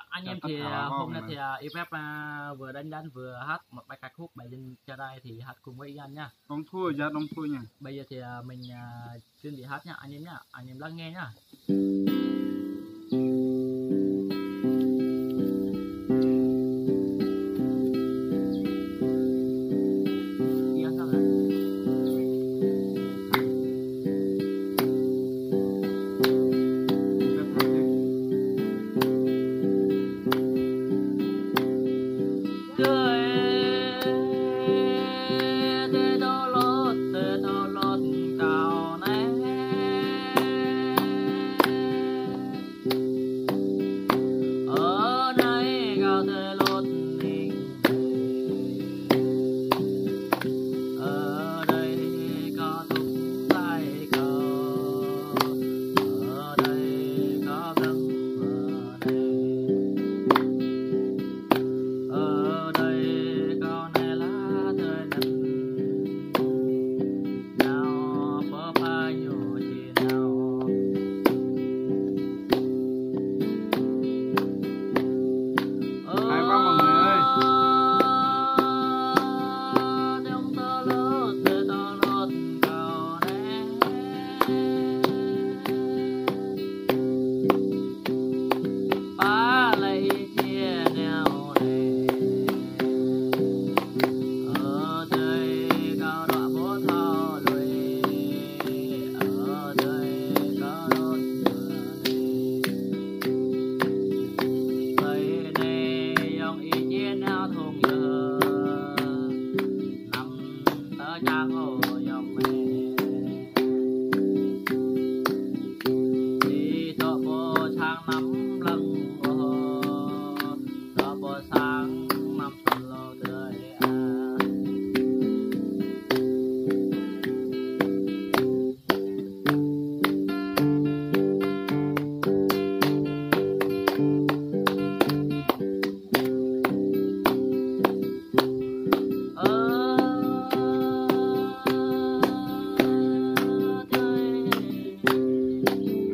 Anh em thì hôm nay thì IFF vừa đánh vừa hát một bài ca khúc bài dân cho đây thì hát cùng với anh nha. Đông thui nha. Bây giờ thì mình chuẩn bị hát nhá, anh em lắng nghe nhá.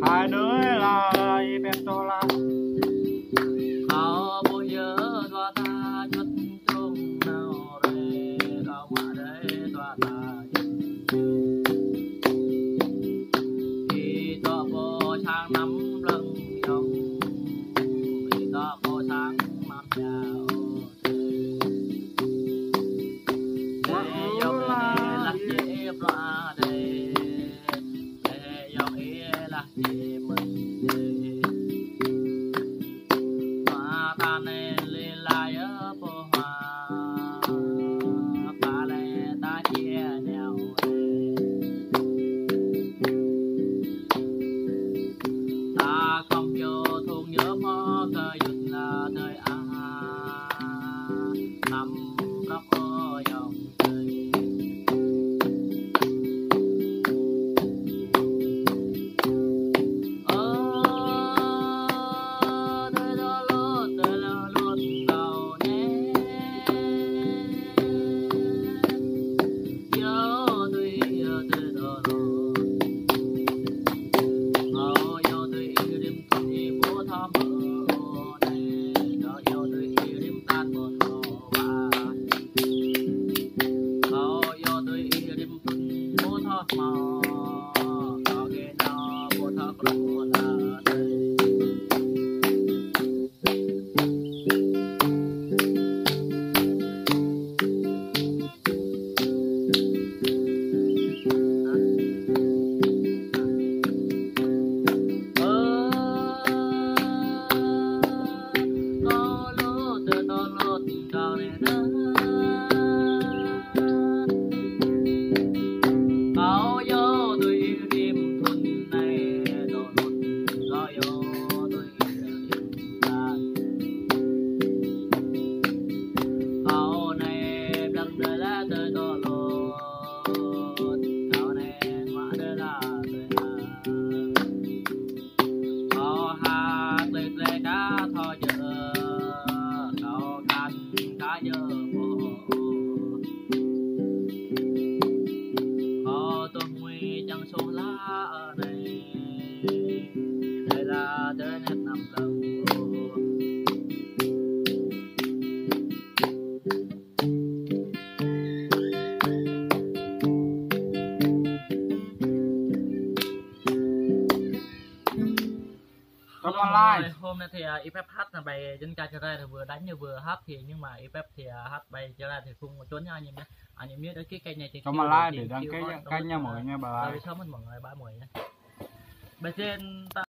Hai đứa là IFF to la. Họ bao giờ tòa ta chút chung nào để cao mà để tòa ta thì tòa bộ sang nắm lưng dòng thì tòa bộ sang nắm chào để dòng là chế loa để dòng là chế mình ta nên lên lại ở phố hoa ta lên ta chia nhau ta không vô thùng nhớ mơ cơ dừng là đời nằm góc ở dòng trời online. Hôm nay thì Ipep hát là bài dân ca trở ra thì vừa đánh như vừa hát thì nhưng mà Ipep thì hát bài trở ra thì không trốn nha anh em biết đấy cái kênh này thì Comment like để đăng ký kênh nha mọi người nha, bye. Sao mình mọi người ba mọi nhé. Bài trên